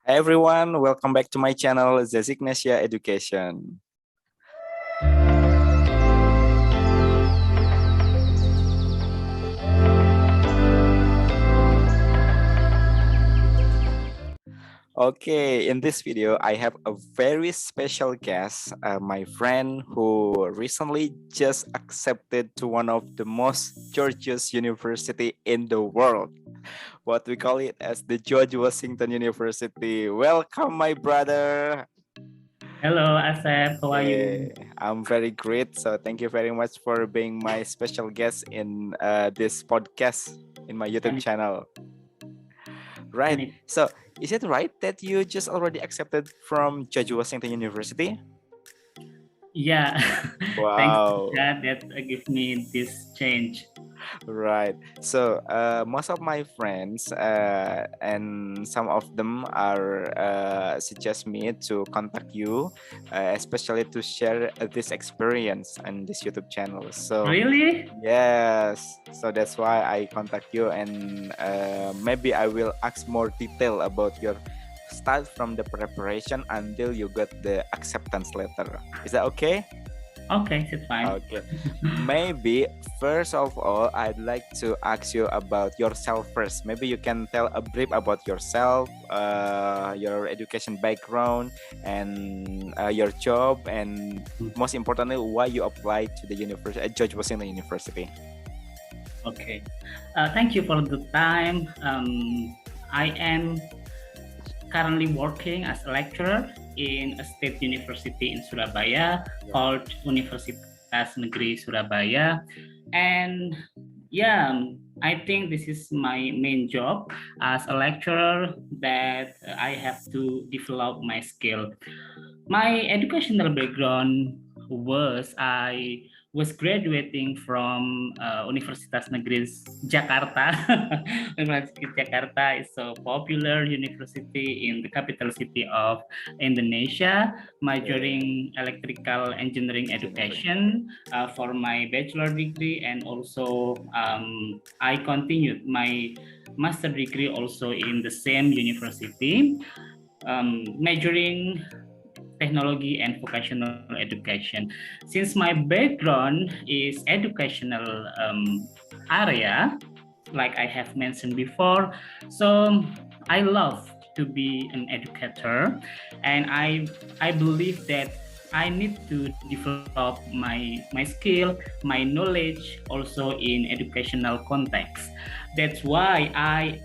Hi everyone, welcome back to my channel Zesignesia Education. Okay, in this video, I have a very special guest, my friend who recently just accepted to one of the most gorgeous university in the world. What we call it as the George Washington University. Welcome, my brother. Hello, Asep. How are you? I'm very great. So thank you very much for being my special guest in this podcast in my YouTube Any, channel. Right. any, So is it right that you just already accepted from George Washington University? yeah, thanks to Wow. that give me this change. Right. So most of my friends and some of them are suggest me to contact you, especially to share this experience on this YouTube channel. So Really? yes, so that's why I contact you, and maybe I will ask more detail about your start from the preparation until you got the acceptance letter. Is that okay? Okay, that's fine. Okay. Maybe first of all, I'd like to ask you about yourself first. Maybe you can tell a brief about yourself, your education background, and your job, and most importantly, why you applied to the university, George Washington University. Okay. Thank you for the time. I am currently working as a lecturer in a state university in Surabaya called Universitas Negeri Surabaya. And yeah, I think this is my main job as a lecturer that I have to develop my skill. My educational background was I was graduating from Universitas Negeri Jakarta. University Jakarta is a popular university in the capital city of Indonesia, majoring electrical engineering education for my bachelor degree, and also I continued my master degree also in the same university, majoring technology and vocational education. Since my background is educational area, like I have mentioned before, so I love to be an educator, and I believe that I need to develop my skill, my knowledge also in educational context. That's why I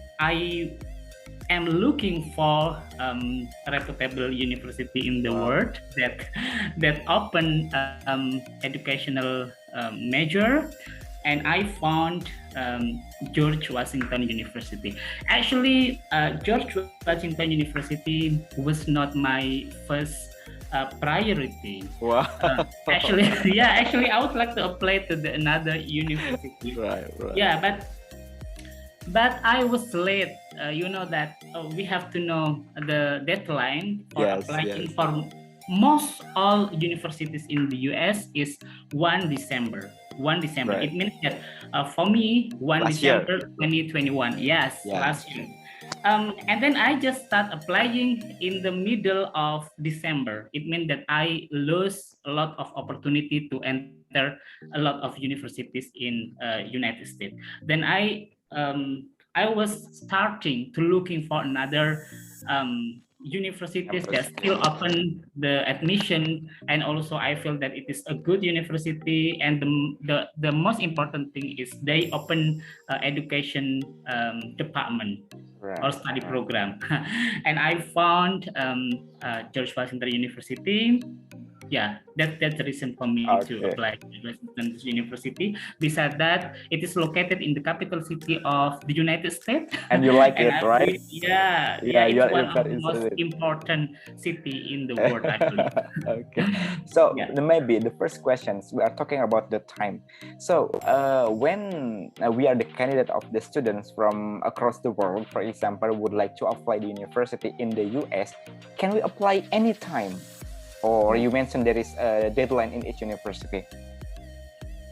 am looking for a reputable university in the world that open educational major, and I found George Washington University. Actually, George Washington University was not my first priority. Wow. Actually, actually, I would like to apply to another university. Right. Yeah, but I was late. You know that we have to know the deadline for applying for most all universities in the US is 1 December. 1 December. Right. It means that for me, 1 last December year. 2021. Yes, last year. And then I just start applying in the middle of December. It means that I lose a lot of opportunity to enter a lot of universities in United States. Then I was starting to looking for another universities that still open the admission, and also I feel that it is a good university, and the most important thing is they open education department or study program. And I found George Washington University. Yeah, that's the reason for me to apply to Washington University. Besides that, it is located in the capital city of the United States. And you like it, right? It's one of the most important city in the world, I believe. Okay. So maybe the first questions, we are talking about the time. So when we are the candidate of the students from across the world, for example, would like to apply the university in the US, can we apply anytime? Or you mentioned there is a deadline in each university?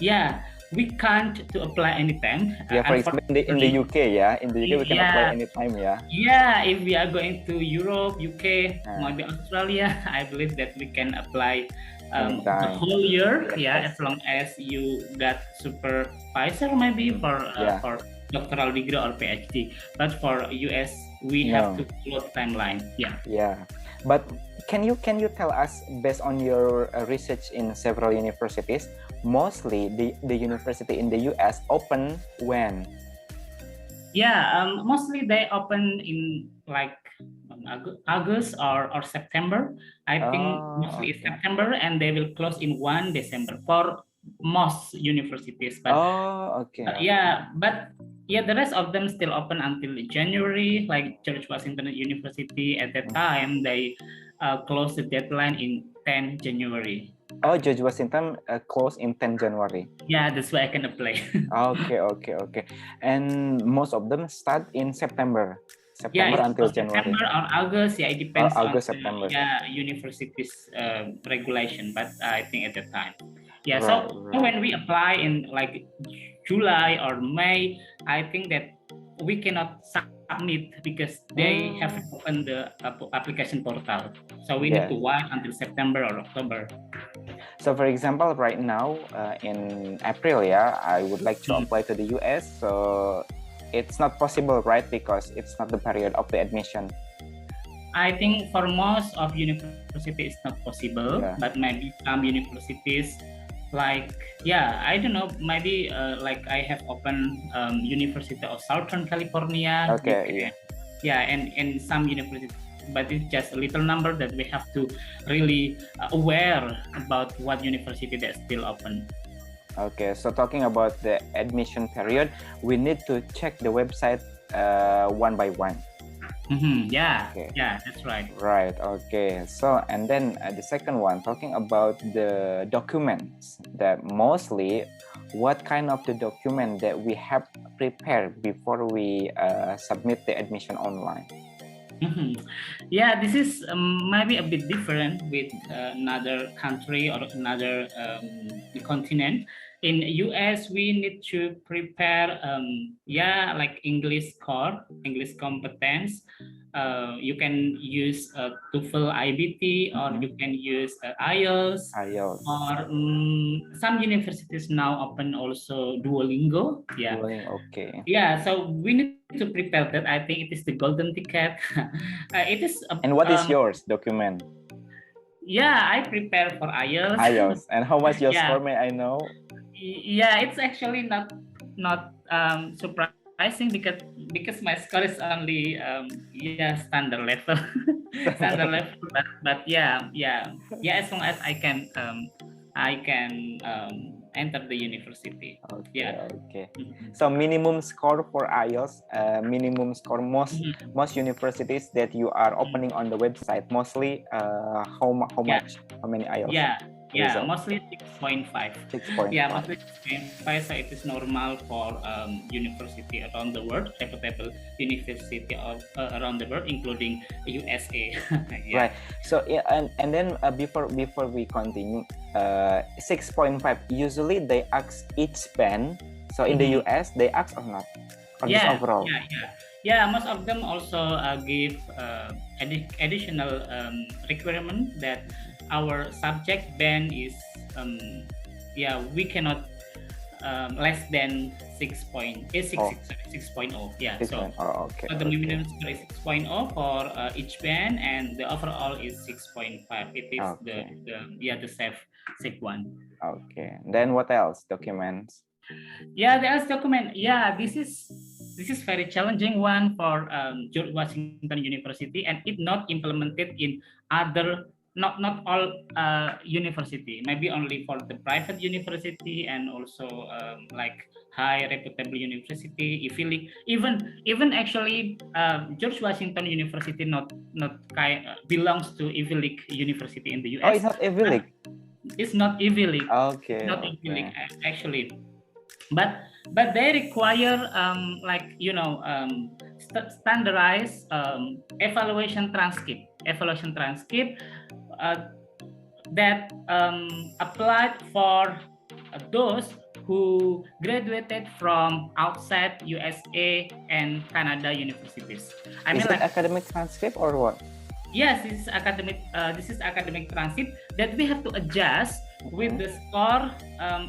Yeah, we can't to apply anytime. Yeah, for example, in the UK, yeah, in the UK we can apply Yeah, anytime, yeah. yeah. If we are going to Europe, UK, Uh, maybe Australia, I believe that we can apply the anytime. whole year. Yeah, Yes. as long as you got supervisor, maybe Yeah. for doctoral degree or PhD. But for US, we have No. to follow the timeline. Yeah. Yeah. But can you tell us, based on your research in several universities, mostly the university in the US open when? Yeah, mostly they open in like August or September. I think Oh, mostly it's okay. September, and they will close in 1 December for most universities. But Oh, okay, okay. yeah, but yeah, the rest of them still open until January. Like George Washington University at that time, they close the deadline in 10 January. Oh, George Washington closed in 10 January. Yeah, that's why I can apply. Okay, okay, okay. And most of them start in September. Yeah, September it's until January. September or August. Yeah, it Or depends on August, the September. university's regulation. But I think at that time, yeah. Right, So right. when we apply in like July or May, I think that we cannot submit because they have opened the application portal. So we need Yeah. to wait until September or October. So for example, right now in April, yeah, I would like to Mhm. apply to the US. So it's not possible, right? Because it's not the period of the admission. I think for most of universities it's not possible, Yeah. but maybe some universities like I don't know, maybe like I have opened University of Southern California. Okay, yeah. And some universities, but it's just a little number that we have to really aware about what university that's still open. Okay, so talking about the admission period, we need to check the website one by one. Yeah, Okay. yeah, that's right. Right, okay. So, and then the second one, talking about the documents, that mostly what kind of the document that we have prepared before we submit the admission online? Yeah, this is maybe a bit different with another country or another continent. In US, we need to prepare, like English core, English competence. You can use TOEFL IBT, or you can use IELTS. IELTS. Or some universities now open also Duolingo. Yeah. Duolingo, okay. Yeah, so we need to prepare that. I think it is the golden ticket. It is. And what is yours document? Yeah, I prepare for IELTS. IELTS. And how much your Yeah. score, may I know? Yeah, it's actually not surprising because my score is only standard level. Standard level, but yeah, as long as I can enter the university. Okay, Yeah. okay. So minimum score for IELTS, minimum score most universities that you are opening on the website, mostly how much, how many IELTS? Yeah, mostly 6.5. 6.5. Yeah, mostly 6.5. So it is normal for university around the world, reputable university around the world, including USA. Right. So and then before we continue, 6.5. Usually they ask each band. So in the US they ask or not? Or just overall? Yeah. Most of them also give additional requirement that our subject band is we cannot less than 6.0. Yeah, so okay. the minimum score is 6.0 for each band, and the overall is 6.5. It is the safe one. Okay. Then what else? Documents. Yeah, the else document. Yeah, this is very challenging one for George Washington University, and it not implemented in other. Not all university, maybe only for the private university, and also like high reputable university, Ivy League, even actually George Washington University not belongs to Ivy League University in the US. Oh, it's not Ivy League. It's not Ivy League. Okay. Not Ivy League actually, but they require standardized evaluation transcript that applied for those who graduated from outside USA and Canada universities. I Is mean, it like, academic transcript or what? yes, this is academic. This is academic transcript that we have to adjust with the score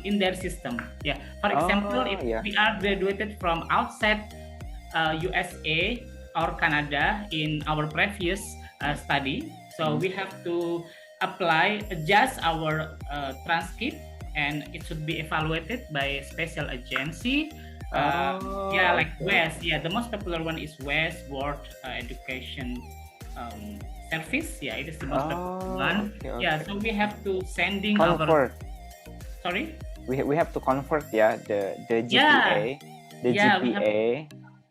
in their system. Yeah. For example, Oh, if yeah. we are graduated from outside USA or Canada in our previous study, so we have to adjust our transcript, and it should be evaluated by a special agency. Yeah, like Okay. WES. Yeah, the most popular one is WES, World Education um, Service. Yeah, it is the most popular one. Okay, Yeah, okay. so we have to sending our, Convert. sorry. We have to convert, yeah, the Yeah, GPA, the yeah, we have. GPA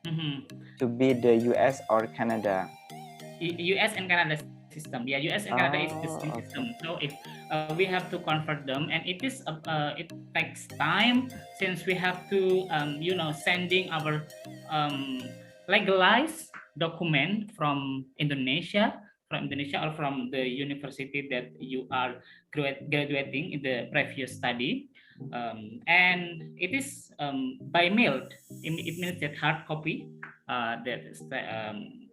Mhm. to be the US or Canada. US and Canada system. Yeah, US and Canada is the same system. Okay. So if we have to convert them, and it takes time, since we have to sending our um, legalized document from Indonesia or from the university that you are graduating in the previous study, and it is by mail. It means that hard copy that is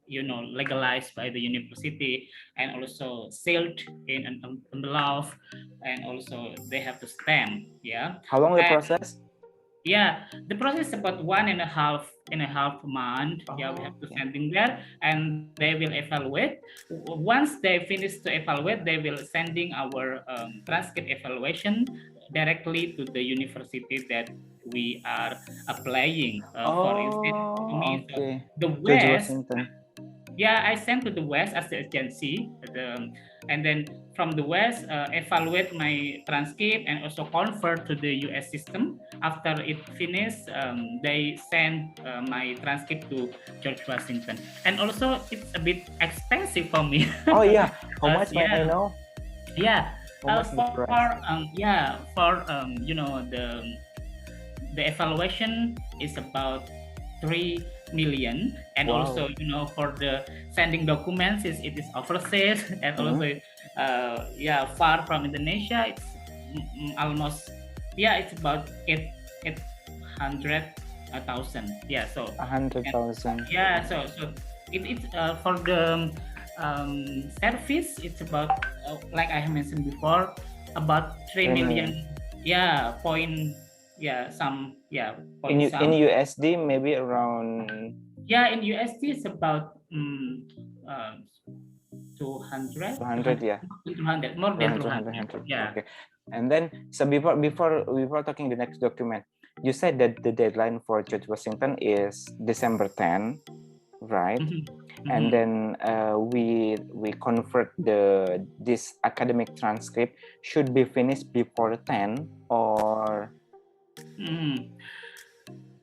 legalized by the university, and also sealed in an envelope, and also they have to stamp. Yeah. How long the And process? yeah, the process is about 1.5 month. Yeah, we have to Okay. send in there, and they will evaluate. Once they finish to evaluate, they will sending our transcript evaluation directly to the university that we are applying. For instance, to Oh, me, so okay. the George West. Washington. Yeah, I sent to the West as the agency, and then from the West evaluate my transcript and also convert to the US system. After it finished, they send my transcript to George Washington, and also it's a bit expensive for me. Oh yeah. How Because, much may I know? yeah, How much the price? the evaluation is about 3 million, and Wow. also for the sending documents, it is overseas, and also far from Indonesia, it's almost, yeah, it's about 800,000. Yeah, so, A hundred and thousand. yeah, so it's for the service, it's about like I mentioned before, about 3 3 million. million. Yeah, point. Yeah, some. Yeah, In point in some. USD, maybe around Yeah, in USD it's about uh, 200, 200, yeah. 200, more than Around 200. 200. Yeah. Okay. And then, so before talking the next document, you said that the deadline for George Washington is December 10, right? And then we convert this academic transcript should be finished before 10 or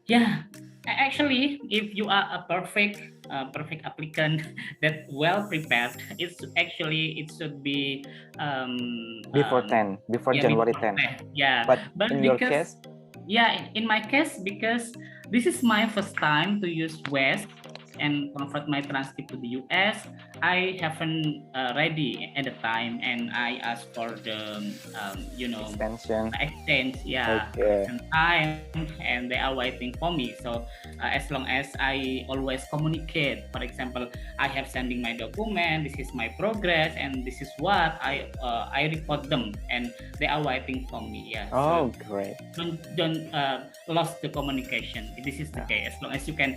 Yeah, actually, if you are a perfect applicant that well prepared, it should be before 10, before yeah, January before 10. that. Yeah, But but in your because, case, yeah, in my case, because this is my first time to use West and convert my transcript to the US, I haven't ready at the time, and I asked for the extension. extend, yeah, Okay. extend time, and they are waiting for me. So as long as I always communicate, for example, I have sending my document, this is my progress, and this is what I report them, and they are waiting for me. Yeah. Oh, So great. don't lost the communication. This is the case. As long as you can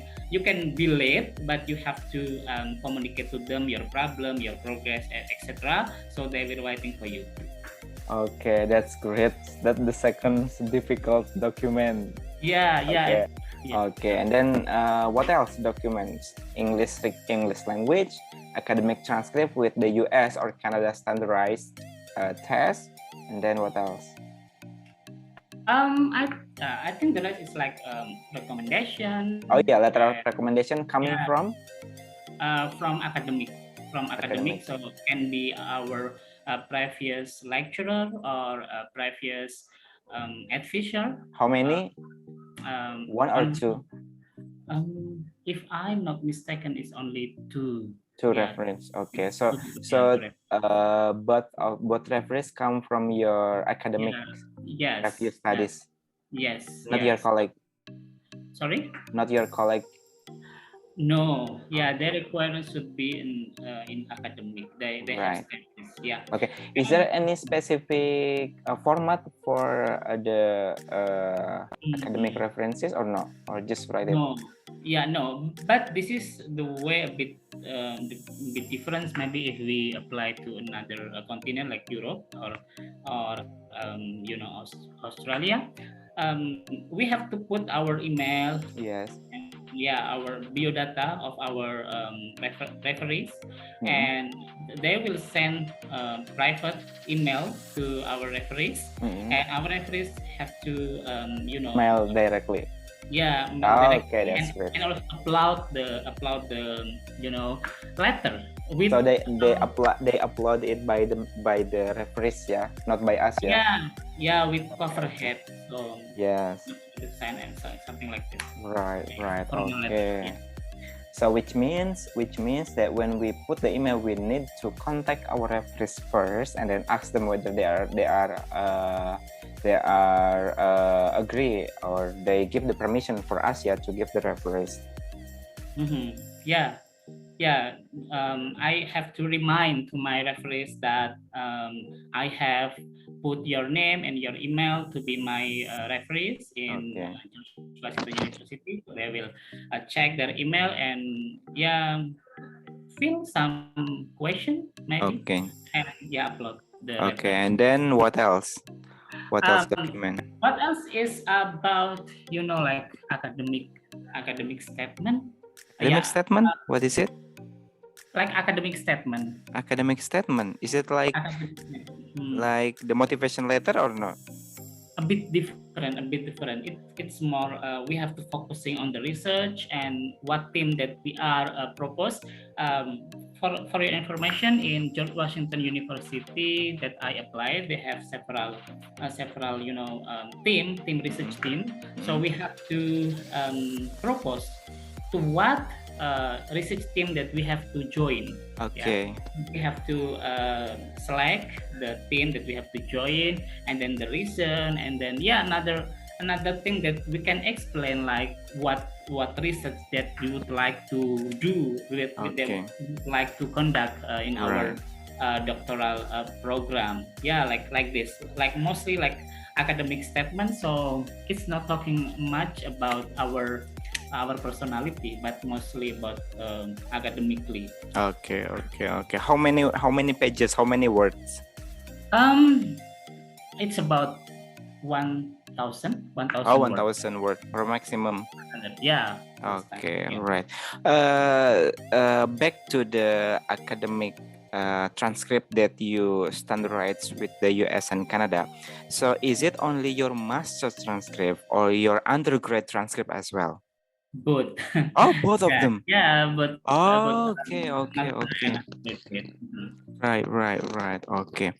be late, but you have to communicate to them your problem, your progress, etc. So they will waiting for you. Okay, that's great. That's the second difficult document. Yeah, Okay. yeah. Okay, and then what else documents? English language, academic transcript with the US or Canada standardized test, and then what else? I think the rest is like recommendation. Oh yeah, letter of recommendation coming Yeah, from academic, academic. So it can be our previous lecturer or previous advisor. How many? One or On two? if I'm not mistaken, it's only two. Two Yeah, reference. Okay, so yeah, so correct. both reference come from your academic Yeah, yes, previous yeah, studies. Yes, Not your yes. colleague. Sorry? Not your colleague. No, yeah, their requirements should be in academic. They have Right. studies, yeah. Okay. Is there any specific format for the academic Mhm. references or no? Or just write it? No, yeah, no. But this is the way a bit different. Maybe if we apply to another continent like Europe or Australia, we have to put our email Yes. and yeah our biodata of our referees, Mm-mm. and they will send private email to our referees, Mm-mm. and our referees have to Mail directly. yeah mail Oh, directly, okay, that's great. and also upload the letter with So they upload it by the referees, yeah, not by us, yeah. yeah with cover head, so Yes. with sign and so, something like this. Right, right. Formal letter, Okay. yeah. So which means that when we put the email, we need to contact our referees first and then ask them whether agree or they give the permission for us, yeah, to give the referees. Yeah, yeah. I have to remind to my referees that I have put your name and your email to be my referees in Okay. George Washington University. So they will check their email and yeah, fill some question maybe, Okay. and yeah, upload the Okay. letter. And then what else? What else Um, document? what else is about like academic statement? Academic Yeah, statement? What is it? like academic statement. Academic statement. Is it like Academic statement. the motivation letter or no? A bit different. It's more we have to focusing on the research and what team that we are proposed. For your information, in George Washington University that I applied, they have several team research team. So we have to propose to what research team that we have to join. Yeah, Okay. we have to select the team that we have to join, and then the reason, and then yeah another thing that we can explain, like what research that we would like to do with them, Okay. like to conduct in our Right. doctoral program. Yeah, like this, like mostly like academic statement. So it's not talking much about our personality, but mostly about academically. Okay. Okay. Okay. How many pages? How many words? Um, it's about 1,000 Oh, 1,000 words. 1,000 word or maximum. Yeah, this time. Okay, Yeah. right. Back to the academic transcript that you standardize with the US and Canada. So, is it only your master's transcript or your undergrad transcript as well? Both. Oh, both of Yeah, them. yeah, but Okay, okay, master and okay. associate. Right, right, right. Okay,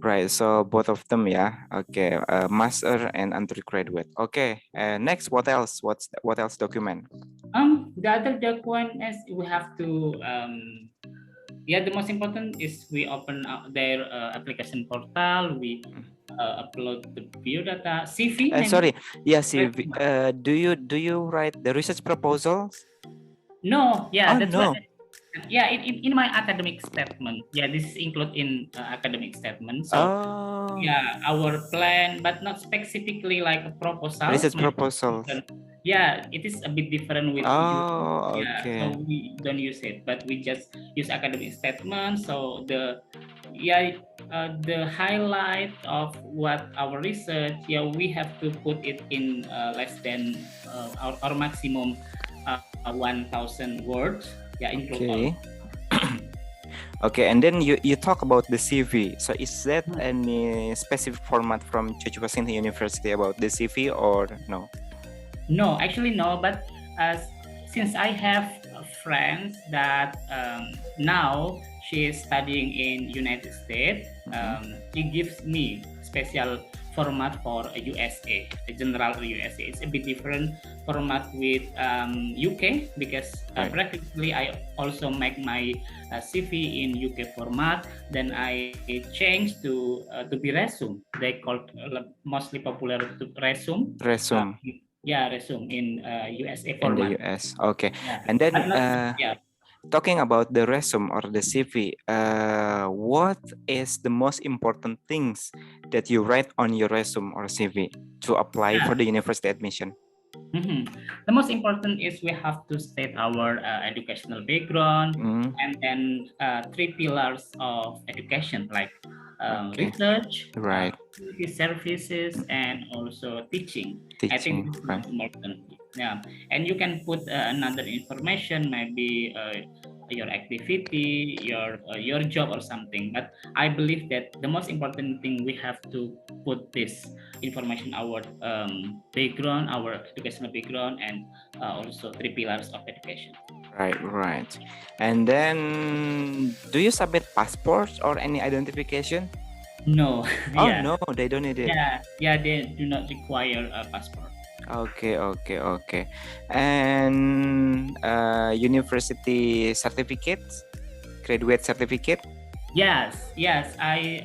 right. So both of them, yeah. Okay, master and undergraduate. Okay. Next, what else? What else document? The other document is we have to yeah, the most important is we open up their application portal. We upload the biodata, CV maybe. Sorry. Yeah, CV. Do you write the research proposals? No, yeah, Oh that's what. no. Yeah, in my academic statement. Yeah, this is included in academic statement. So Oh, yeah, our plan, but not specifically like a proposal. research Maybe proposals. different. Yeah, it is a bit different with you. Oh, Yeah, okay. so we don't use it, but we just use academic statement. So yeah the highlight of what our research, yeah, we have to put it in less than our maximum 1,000 words. Yeah, include all. Okay. Okay, and then you talk about the CV. So is that any specific format from George Washington University about the CV or no? No, actually no. But since I have friends that now she is studying in United States, she gives me special format for a USA, a general USA. It's a bit different format with UK because Right. practically I also make my CV in UK format. Then I changed to be resume. They called mostly popular to resume. Uh, Resume yeah, resume in USA in the format. US. Okay. Yeah, And then but not yeah. talking about the resume or the CV, what is the most important things that you write on your resume or CV to apply Yeah. for the university admission? Mhm. The most important is we have to state our educational background Mm, and then three pillars of education like okay. research, Right. community services, and also teaching. I think Teaching. this is the Right. most important. Yeah, and you can put another information, maybe your activity, your job or something. But I believe that the most important thing we have to put this information our background, our educational background, and also three pillars of education. Right. Right. And then, do you submit passports or any identification? No, Oh yeah, no, they don't need it. yeah. They do not require a passport. Okay, okay, okay. And university certificates, graduate certificate. Yes. I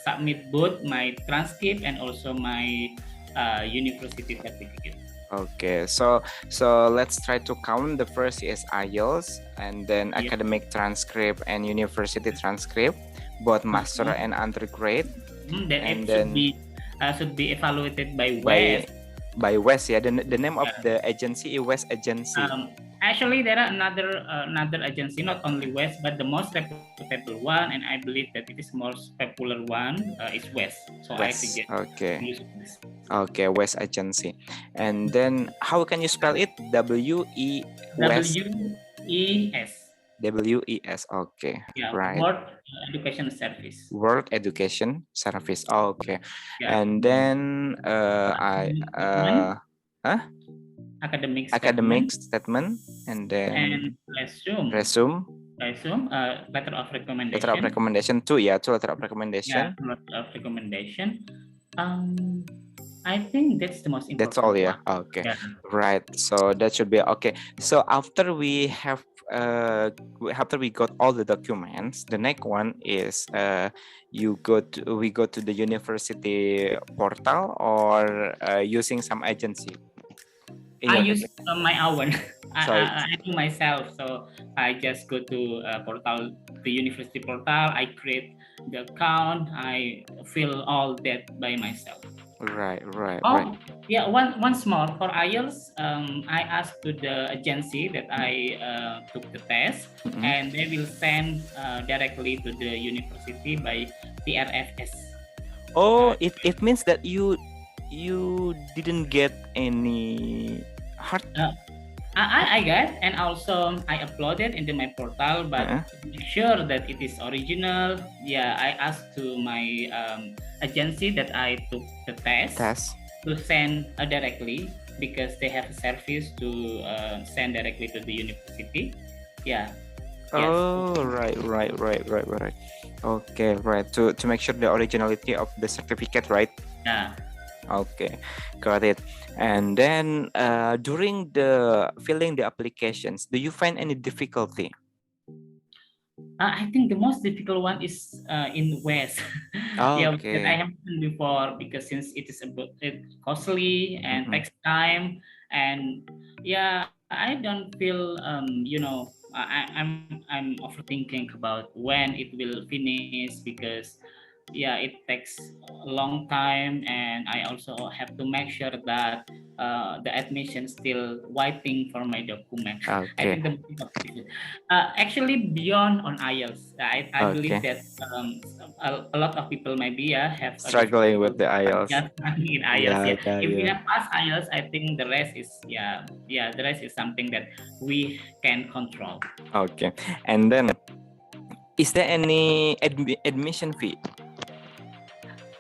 submit both my transcript and also my university certificate. Okay, so let's try to count. The first is IELTS, and then Yeah. academic transcript and university transcript, both master Mhm. and undergrad, Then and it then should be evaluated by by West. by West. Yeah, the name of Yeah. the agency is West Agency. Actually, there are another agency, not only West, but the most reputable one, and I believe that it is most popular one is West. So I West. suggest Okay, use this. okay, West Agency, and then how can you spell it? West. WES. WES. Okay, Yeah, right. World Education Service. World Education Service. Okay, Yeah, and then I academic statement, huh? academic Academic statement, statement, and and then resume. resume, Resume, letter of letter of recommendation. recommendation too. Yeah, two letter of Yeah, recommendation. letter of recommendation. Um, I think that's the most That's all. important Yeah. one. Okay. Yeah. Right. So that should be okay. So after we have after we got all the documents, the next one is we go to the university portal or using some agency in I your use case. my own. So I do myself. So I just go to portal, the university portal. I create the account. I fill all that by myself. right, right, right. Oh, yeah. One small for IELTS. I asked to the agency that I took the test, Mhm. and they will send directly to the university by TRFS. Oh, Uh, it means that you didn't get any hard. uh, I got, and also I uploaded into my portal, but Uh, to make sure that it is original, yeah, I asked to my agency that I took the test test. to send directly because they have a service to send directly to the university. Yeah, yes, Oh, right, right, right, right, right. Okay, right. To make sure the originality of the certificate, right? yeah. Okay, got it. And then during the filling the applications, do you find any difficulty? I think the most difficult one is in West. Yeah, that I Okay. haven't done before because since it is a bit costly and Mm-mm. takes time, and yeah, I don't feel I'm overthinking about when it will finish because yeah, it takes a long time, and I also have to make sure that the admission still waiting for my document. I Okay. think the most important is actually beyond on IELTS. I believe Okay. that a lot of people maybe have a Struggling with difficult the IELTS. adjustment in IELTS. Yeah, Yeah, yeah, if we yeah. have passed IELTS, I think the rest is the rest is something that we can control. Okay. And then, is there any admission fee?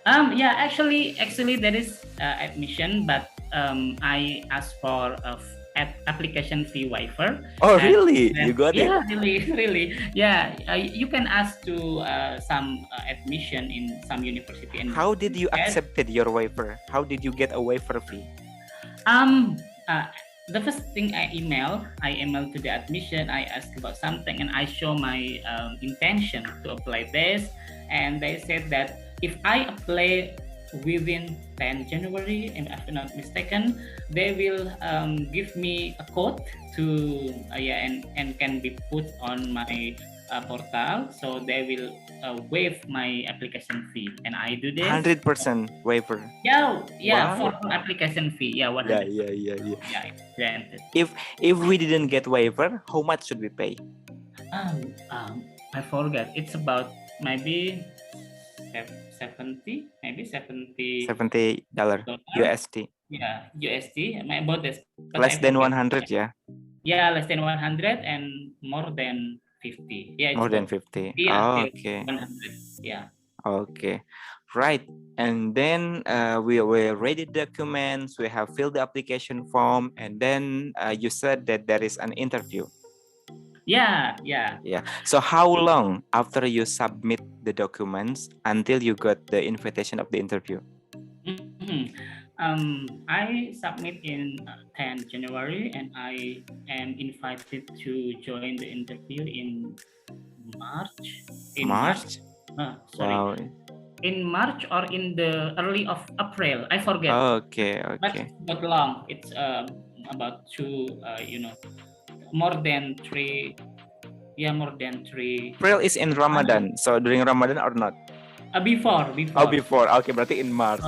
Actually there is admission, but I asked for application fee waiver. Oh, And really? You then, got it? yeah, really, really, yeah. You can ask to some admission in some university and How did you get accepted your waiver? How did you get a waiver fee? um uh, the first thing I email to the admission. I ask about something and I show my intention to apply this, and they said that if I apply within 10 January, and if I'm not mistaken, they will give me a code to yeah, and can be put on my portal, so they will waive my application fee, and I do this. 100% waiver. Yeah, yeah, for Wow. application fee, yeah, Yeah, 100%. yeah, yeah, yeah. Yeah, it's granted. If we didn't get waiver, how much should we pay? I forget. It's about maybe 70, maybe $70 dollar. USD. Yeah, USD. About this, but I Less than forget. 100, yeah. Yeah, less than 100 and more than 50. Yeah, it's More than about 50. 50 Oh, until okay. 100. Yeah. Okay. Right. And then we ready the documents, we have filled the application form, and then you said that there is an interview. Yeah, yeah. Yeah. So how long after you submit the documents until you got the invitation of the interview? Mhm. I submit in 10 January, and I am invited to join the interview in March. In March, March? sorry, Wow. in March or in the early of April. I forget, Okay, but okay. it's not long. It's about two, more than three. Yeah, more than three. April is in months. Ramadan. So during Ramadan or not? Before, Oh, before. before. Okay, berarti in March.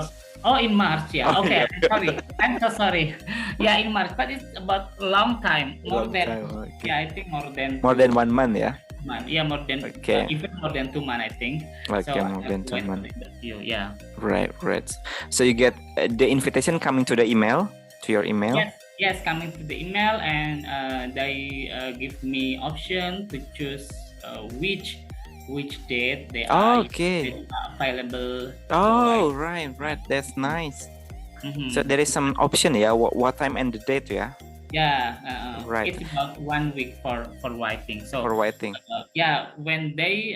Oh, in March, yeah. Oh, Okay, yeah. sorry. I'm so sorry. Yeah, in March, but it's about long time. More Long than, time. Okay. yeah, I think more than More than 1 month, yeah. month. Yeah, more than Okay. even more than 2 months, I think. So Okay, I more have than to 2 wait for months. the interview. Yeah. Right, right. So you get the invitation coming to the email, to your email. Yes, yes, coming to the email, and they give me option to choose which date they are Okay. available. Oh, right, right. That's nice. So there is some option, yeah. What time and the date, yeah. Yeah, Right. it's about 1 week for writing. So For writing. yeah, when they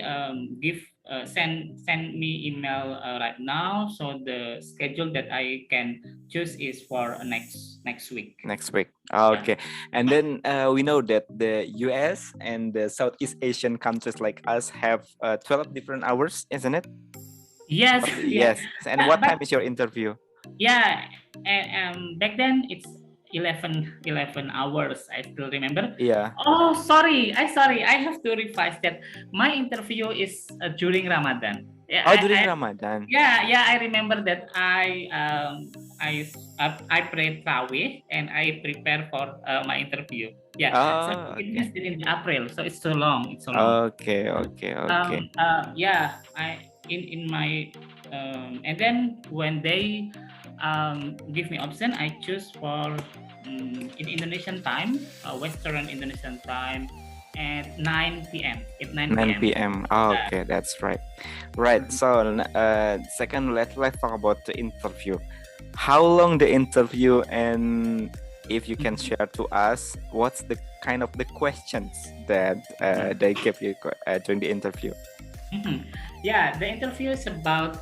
send me email right now, so the schedule that I can choose is for next week. Next week. Okay. And then we know that the US and the Southeast Asian countries like us have 12 different hours, isn't it? Yes, yeah. Yes. And what But time is your interview? yeah, and back then it's 11 hours. I still remember. Yeah. Oh, sorry. I have to revise that. My interview is during Ramadan. Yeah, Oh, during Ramadan. yeah. I remember that I pray Trawih and I prepare for my interview. Yeah, so Oh, it okay. is in April, so it's so long. It's so long. Okay, okay, okay. Yeah, I in my and then when they give me option, I choose for in Indonesian time, Western Indonesian time, at 9 p.m. At 9 9 p.m. p.m. Oh, okay, that's right. Right. So, second, let's talk about the interview. How long the interview, and if you can share to us, what's the kind of the questions that they give you during the interview? Yeah, the interview is about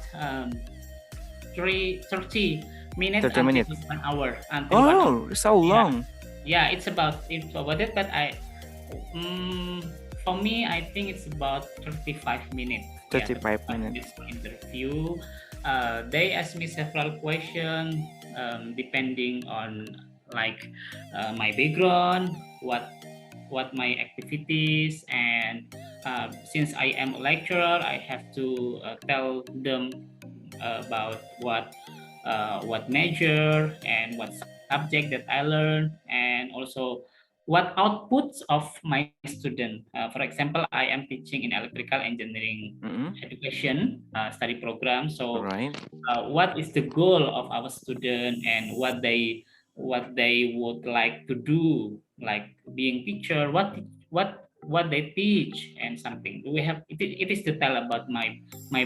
30 minutes 30 minutes. until 1 hour. Oh, so long. Yeah, it's about it, but for me, I think it's about 35 minutes. 35 minutes. This interview, they asked me several questions depending on like my background, what my activities, and since I am a lecturer, I have to tell them about what major and what subject that I learned, and also what outputs of my student. For example, I am teaching in electrical engineering education study program. So, Right. what is the goal of our student, and what they would like to do, like being teacher, what they teach, and something. We have it is to tell about my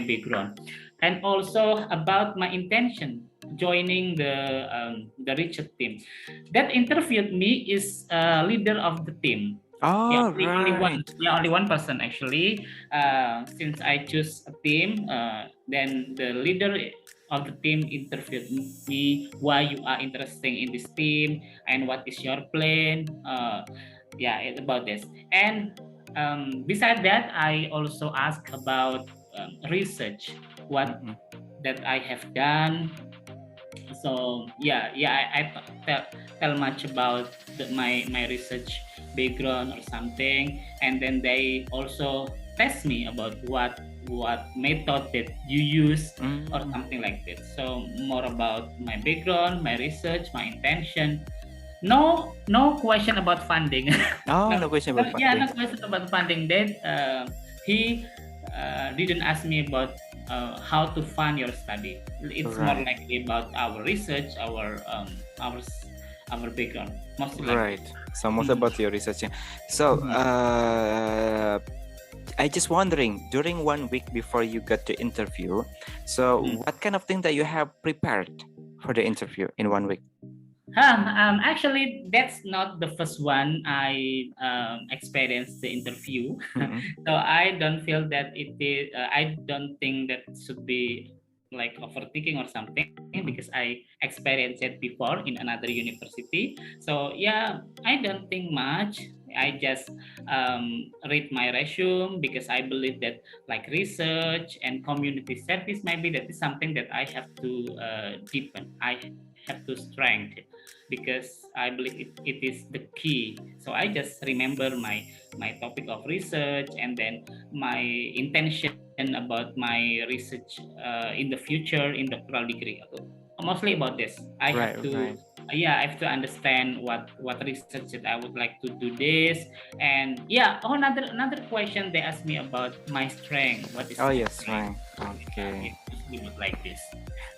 background, and also about my intention joining the research team. That interviewed me is leader of the team. Yeah, Oh, only one. right. Yeah, only one person actually. Since I choose a team, then the leader of the team interviewed me why you are interested in this team and what is your plan. Yeah, it's about this. And beside that, I also ask about research, what Mm-mm. that I have done. So I tell much about my research background or something, and then they also test me about what method that you use or Mm. something like that. So more about my background, my research, my intention. No question about funding. Oh, no, no question no, about yeah, funding. no question about funding. Then he didn't ask me about how to fund your study. It's more Right, likely about our research, our our background, mostly like right. this. So most Mhm. about your research. So, Mhm. I just wondering during 1 week before you got the interview. So, Mhm. what kind of thing that you have prepared for the interview in 1 week? Actually, that's not the first one I experienced the interview. Mm-mm. So I don't feel that it is. I don't think that should be like overthinking or something because Mm-mm. I experienced it before in another university. So yeah, I don't think much. I just read my resume because I believe that like research and community service maybe that is something that I have to deepen. I have to strengthen because I believe it is the key. So I just remember my topic of research and then my intention about my research in the future in doctoral degree. Mostly about this. I have Right, to right. yeah, I have to understand what research that I would like to do this. And yeah, another question they asked me about my strength. What is Oh, my yes, strength? right. It Okay. mostly like this.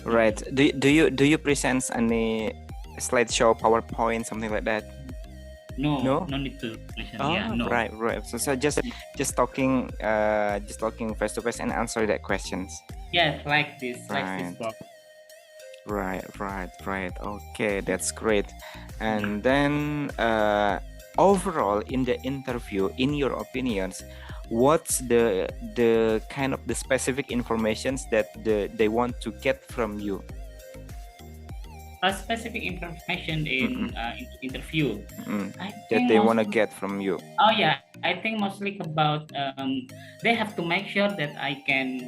Right. Do you present any slideshow, PowerPoint, something like that? No, No. no need to mention. Yeah, Oh, no. right, right. So just talking face to face and answer that questions. Yes, like this Right, box. right. Okay, that's great. And then overall in the interview, in your opinions, what's the kind of the specific informations that they want to get from you? A specific information Mm-mm, in interview. mm-mm. I That think they want to mostly. get from you. Oh yeah, I think mostly about they have to make sure that I can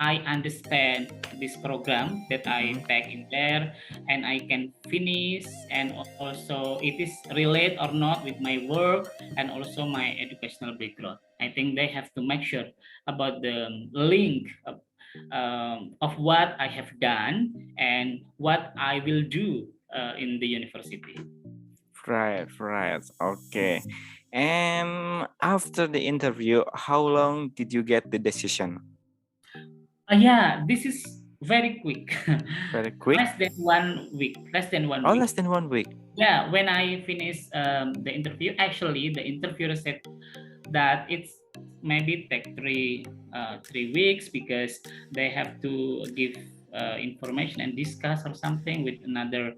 I understand this program that I Mm-mm. take in there and I can finish and also it is relate or not with my work and also my educational background. I think they have to make sure about the link of what I have done and what I will do in the university. Right. Okay. And after the interview, how long did you get the decision? Yeah, this is very quick. Very quick? Less than 1 week. Less than one Oh, week. less than 1 week. Yeah, when I finished the interview, actually the interviewer said that it's maybe take 3 weeks because they have to give information and discuss or something with another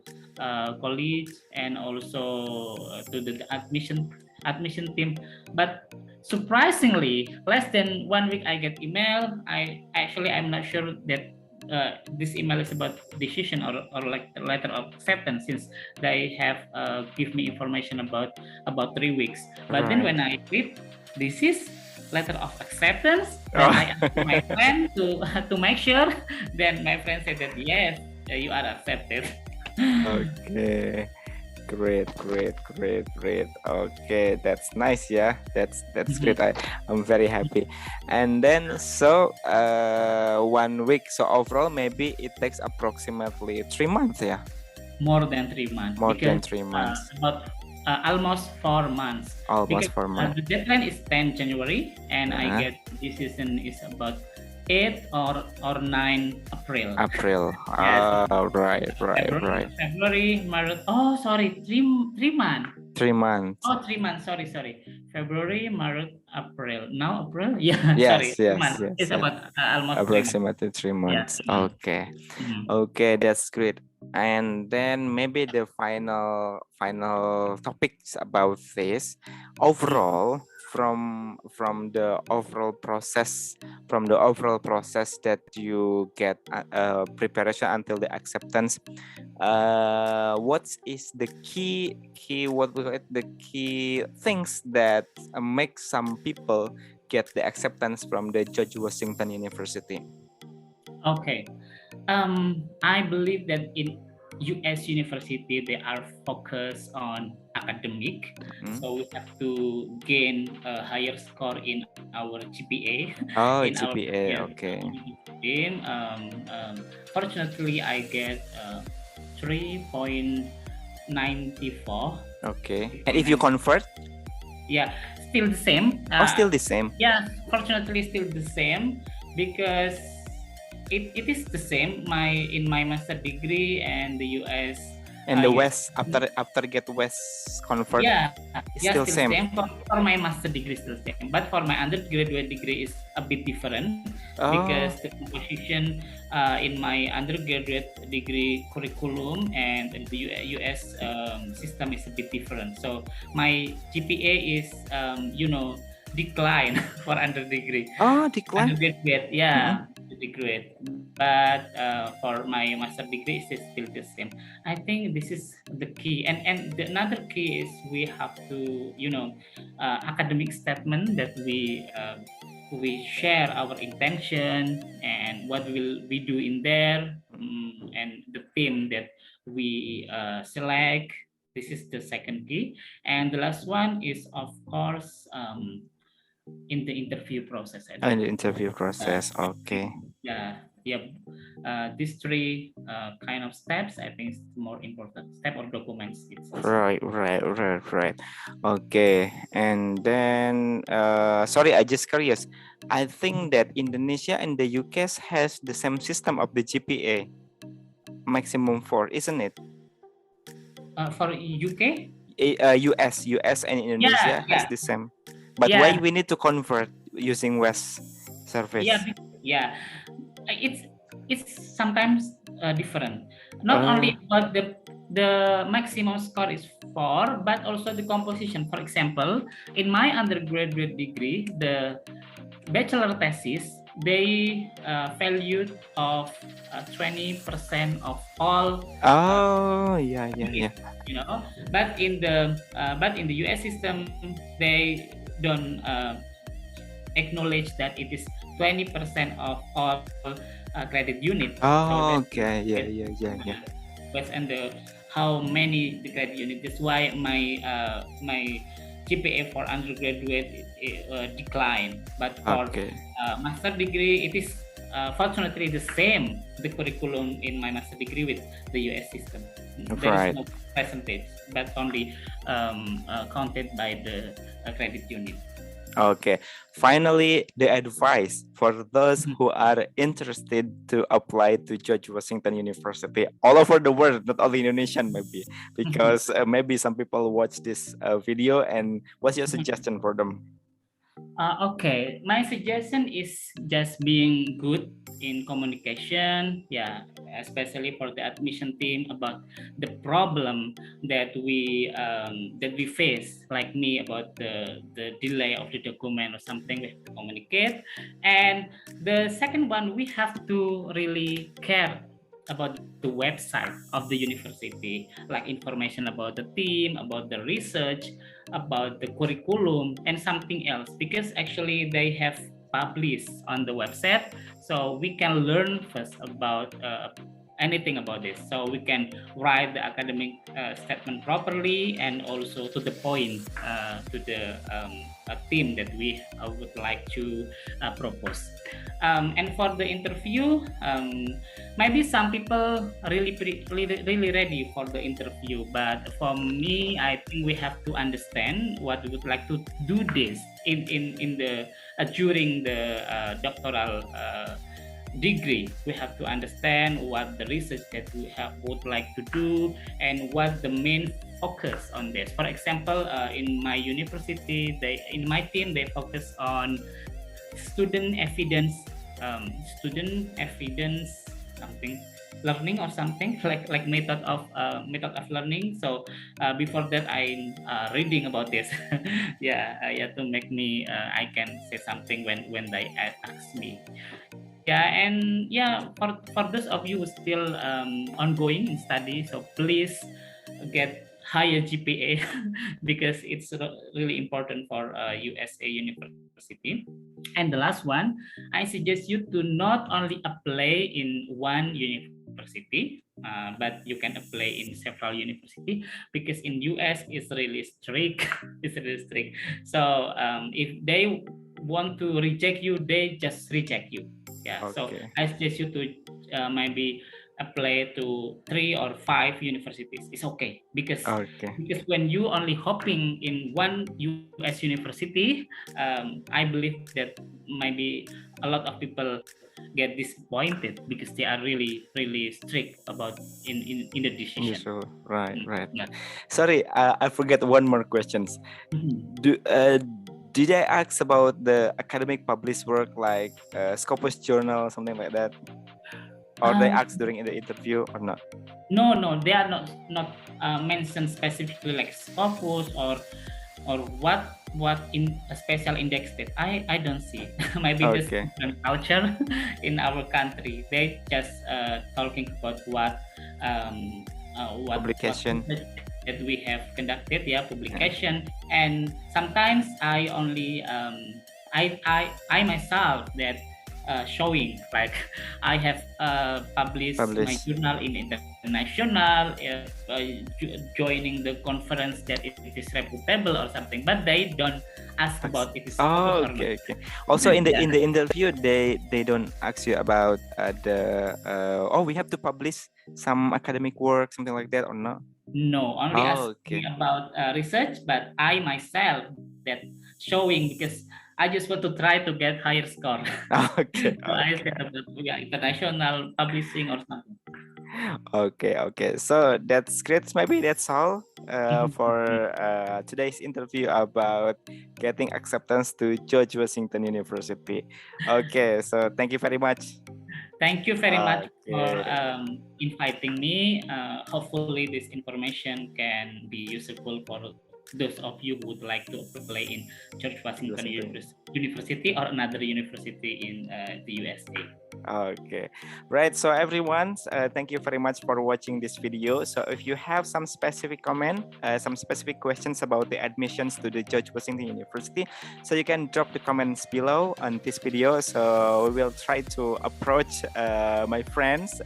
colleagues and also to the admission team. But surprisingly, less than 1 week I get email. I'm not sure that this email is about decision or like a letter of acceptance since they have give me information about 3 weeks. But then Right. when I read this is letter of acceptance, then Oh. I asked my friend to to make sure. Then my friend said that yes, you are accepted. Okay. Great. Okay, that's nice. Yeah, that's great. I'm very happy. And then 1 week. So overall, maybe it takes approximately 3 months. Yeah, More than 3 months more because than 3 months. about almost 4 months because Almost 4 months. the deadline is 10 January and I Uh-huh. get decision is about 8 or 9 April. April. Yes, Right. February, March. Oh, sorry, three months. 3 months. Oh, 3 months. Sorry. February, March, April. Now April. Yeah. Sorry. Yes, three yes, months. yes, It's yes. about almost 3 months. Approximately three Yeah. months. Okay. Mhm. Okay, that's great. And then maybe the final topics about this overall, from the overall process that you get preparation until the acceptance, what is the key what we call it, the key things that make some people get the acceptance from the George Washington University? Okay. I believe that in US university they are focused on academic, Mm. so we have to gain a higher score in our GPA in Oh, our GPA, okay. team. Fortunately, I get 3.94. Okay. And if you 3.9. convert, Yeah, still the same. oh, still the same. Yeah, fortunately, still the same because it is the same in my master degree and the US. And the US. West, after get West convert, it's Yeah, still still same. same. For my master degree still same, but for my undergraduate degree is a bit different Oh, because the composition in my undergraduate degree curriculum and in the US system is a bit different. So my GPA is decline for decline. undergraduate. Mm-mm. Yeah, degree, but for my master degree is still the same. I think this is the key, and another key is we have to academic statement that we share our intention and what will we do in there, and the theme that we select. This is the second key, and the last one is of course in the interview process. I In think. the interview process, okay. Yeah. These three kind of steps, I think, is the more important step or documents. Right. Okay. And then, sorry, I just curious. I think that Indonesia and the UK has the same system of the GPA, maximum 4, isn't it? For UK. US and Yeah, Indonesia has yeah, the same. But why yeah, we need to convert using West yeah, service? yeah. It's sometimes different. Not Uh, only about the maximum score is 4, but also the composition. For example, in my undergraduate degree, the bachelor thesis they valued of 20% of all yeah. you know but in the US system they don't acknowledge that it is 20% of all credit unit. So Oh, that okay. Yeah. based on the how many the credit unit. That's why my GPA for undergraduate decline, but for Okay. master degree it is fortunately the same the curriculum in my master degree with the US system. There is Right. no percentage, but only counted by the credit unit. Okay. Finally, the advice for those Mhm. who are interested to apply to George Washington University all over the world, not only Indonesian, maybe, because maybe some people watch this video. And what's your suggestion for them? Okay, my suggestion is just being good in communication, yeah, especially for the admission team about the problem that we face, like me about the delay of the document or something. We have to communicate, and the second one we have to really care about the website of the university, like information about the team, about the research, about the curriculum and something else, because actually they have published on the website, so we can learn first about anything about this, so we can write the academic statement properly and also to the point to the theme that we would like to propose. And for the interview, maybe some people really ready for the interview, but for me I think we have to understand what we would like to do this in the during the doctoral degree. We have to understand what the research that we would like to do and what the main focus on this. For example, in my university, in my team they focus on student evidence, student evidence something learning or something like method of learning. So before that I'm reading about this. Yeah, to make me I can say something when they ask me. Yeah, and yeah, for those of you who still ongoing in study, so please get higher GPA because it's really important for USA university. And the last one, I suggest you to not only apply in one university, but you can apply in several university, because in US it's really strict. It's really strict. So if they want to reject you, they just reject you. Yeah, so Okay. I suggest you to maybe apply to 3 or 5 universities. It's okay, Okay. because when you only hopping in one US university, I believe that maybe a lot of people get disappointed because they are really strict about in the In decision. this role. Right, right. Yeah. Sorry, I forget one more questions. Mhm. Do did I ask about the academic published work like Scopus Journal, something like that? Or they Um, asked during the interview or not? no, they are not mentioned specifically like Scopus or what in a special index that I don't see. Maybe this Okay. different culture in our country. They just talking about what Publication. research that we have conducted, yeah, Yeah. publication. And sometimes I only I myself that showing like I have published my Published. journal in international, joining the conference that it is reputable or something, but they don't ask about it is Scopus Oh, or not. okay, okay. Also, in the Yeah. interview, they don't ask you about the oh, we have to publish some academic work, something like that, or not? No, only Oh, asking okay. about research, but I myself that showing because I just want to try to get higher score. Okay, So I okay. said about, yeah, international publishing or something. Okay, okay. So that's great. Maybe that's all for today's interview about getting acceptance to George Washington University. Okay, so thank you very much. Thank you very much for Okay, inviting me. Hopefully, this information can be useful for those of you who would like to apply in George Washington Washington. University or another university in the USA. Okay, right. So everyone, thank you very much for watching this video. So if you have some specific comment, some specific questions about the admissions to the George Washington University, so you can drop the comments below on this video. So we will try to approach my friends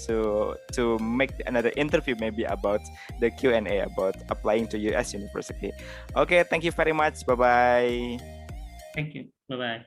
to make another interview maybe about the Q&A about applying to US University. Okay, thank you very much. Bye bye. Thank you. Bye bye.